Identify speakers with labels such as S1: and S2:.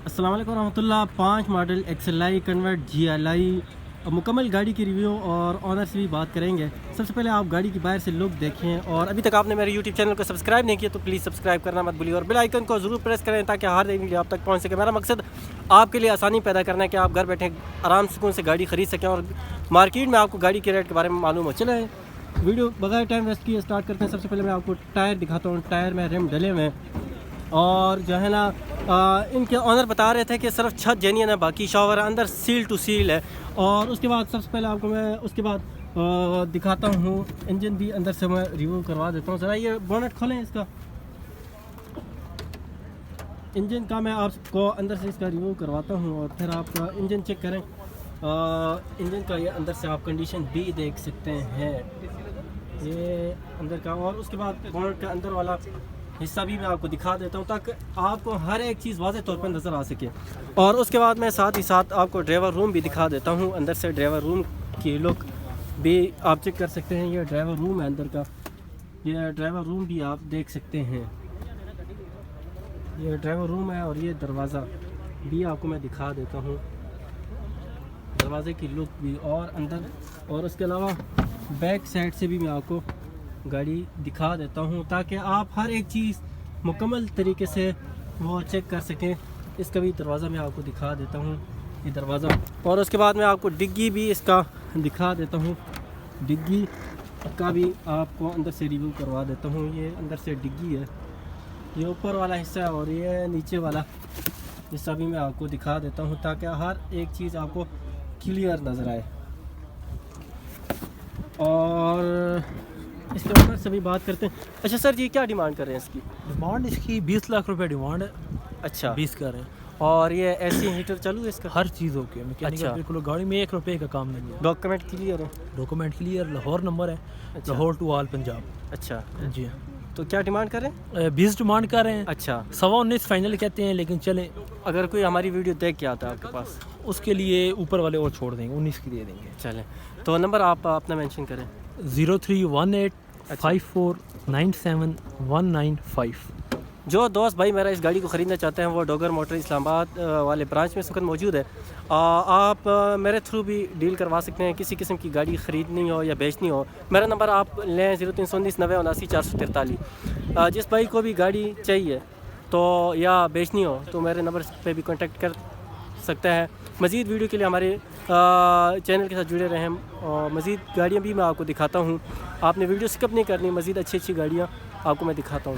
S1: السلام علیکم ورحمۃ اللہ. 5 ماڈل XLI کنورٹ GLI مکمل گاڑی کی ریویو اور آنر سے بھی بات کریں گے. سب سے پہلے آپ گاڑی کی باہر سے لک دیکھیں, اور ابھی تک آپ نے میرے یوٹیوب چینل کو سبسکرائب نہیں کیا تو پلیز سبسکرائب کرنا مت بھولیے, اور بیل آئیکن کو ضرور پریس کریں تاکہ ہر ایک ویڈیو آپ تک پہنچ سکے. میرا مقصد آپ کے لیے آسانی پیدا کرنا ہے کہ آپ گھر بیٹھے آرام سکون سے گاڑی خرید سکیں اور مارکیٹ میں آپ کو گاڑی کے ریٹ کے بارے میں معلوم ہو. چلیں ویڈیو بغیر ٹائم ویسٹ کیے اسٹارٹ کرتے ہیں. سب سے پہلے میں آپ کو ٹائر دکھاتا ہوں. ٹائر میں ریم ڈلے ہوئے ہیں, اور جو ہے نا ان کے آنر بتا رہے تھے کہ صرف چھت جینین ہے, باقی شاور اندر سیل ٹو سیل ہے. اور اس کے بعد سب سے پہلے آپ کو میں اس کے بعد دکھاتا ہوں انجن بھی اندر سے میں ریویو کروا دیتا ہوں. ذرا یہ بونٹ کھولیں اس کا, انجن کا میں آپ کو اندر سے اس کا ریویو کرواتا ہوں اور پھر آپ کا انجن چیک کریں. انجن کا یہ اندر سے آپ کنڈیشن بھی دیکھ سکتے ہیں, یہ اندر کا. اور اس کے بعد بونٹ کا اندر والا حصہ بھی میں آپ کو دکھا دیتا ہوں تاکہ آپ کو ہر ایک چیز واضح طور پر نظر آ سکے. اور اس کے بعد میں ساتھ ہی ساتھ آپ کو ڈرائیور روم بھی دکھا دیتا ہوں. اندر سے ڈرائیور روم کی لک بھی آپ چیک کر سکتے ہیں. یہ ڈرائیور روم ہے اندر کا, یہ ڈرائیور روم بھی آپ دیکھ سکتے ہیں. یہ ڈرائیور روم ہے, اور یہ دروازہ بھی آپ کو میں دکھا دیتا ہوں, دروازے کی لک بھی اور اندر. اور اس کے علاوہ بیک سائڈ سے بھی میں آپ کو گاڑی دکھا دیتا ہوں تاکہ آپ ہر ایک چیز مکمل طریقے سے وہ چیک کر سکیں. اس کا بھی دروازہ میں آپ کو دکھا دیتا ہوں, یہ دروازہ. اور اس کے بعد میں آپ کو ڈگی بھی اس کا دکھا دیتا ہوں. ڈگی کا بھی آپ کو اندر سے ریویو کروا دیتا ہوں. یہ اندر سے ڈگی ہے, یہ اوپر والا حصہ ہے, اور یہ نیچے والا حصہ بھی میں آپ کو دکھا دیتا ہوں تاکہ ہر ایک چیز آپ کو کلیئر نظر آئے. اور اس کے اوپر سے بھی بات کرتے ہیں. اچھا سر جی, کیا ڈیمانڈ کر رہے ہیں اس کی؟
S2: ڈیمانڈ اس کی 20 لاکھ روپے ڈیمانڈ ہے.
S1: اچھا
S2: 20 کر رہے ہیں.
S1: اور یہ اے سی ہیٹر چالو ہے اس کا؟
S2: ہر چیز اوکے. میکینیکل
S1: اچھا.
S2: بالکل, گاڑی میں 1 روپے کا کام نہیں ہے.
S1: ڈاکومنٹ کلیئر ہے؟
S2: Document clear. لاہور نمبر ہے,
S1: اچھا.
S2: Lahore to all Punjab.
S1: اچھا
S2: جی.
S1: تو کیا ڈیمانڈ کر رہے ہیں؟
S2: 20 ڈیمانڈ کر رہے ہیں.
S1: اچھا.
S2: 19.25 فائنل کہتے ہیں, لیکن چلیں
S1: اگر کوئی ہماری ویڈیو دیکھ کے آتا ہے آپ کے پاس,
S2: اس کے لیے اوپر والے اور چھوڑ دیں گے, 19 کی دے دیں گے.
S1: چلیں تو نمبر آپ اپنا مینشن کریں.
S2: 0318 5497
S1: جو دوست بھائی میرا اس گاڑی کو خریدنا چاہتے ہیں وہ ڈوگر موٹر اسلام آباد والے برانچ میں اس وقت موجود ہے. آپ میرے تھرو بھی ڈیل کروا سکتے ہیں. کسی قسم کی گاڑی خریدنی ہو یا بیچنی ہو, میرا نمبر آپ لیں 0319 90 79 443. جس بھائی کو بھی گاڑی چاہیے تو یا بیچنی ہو تو میرے نمبر پہ بھی کانٹیکٹ کر سکتا ہے. مزید ویڈیو کے لیے ہمارے چینل کے ساتھ جڑے رہیں, اور مزید گاڑیاں بھی میں آپ کو دکھاتا ہوں. آپ نے ویڈیو سکپ نہیں کرنی, مزید اچھی اچھی گاڑیاں آپ کو میں دکھاتا ہوں.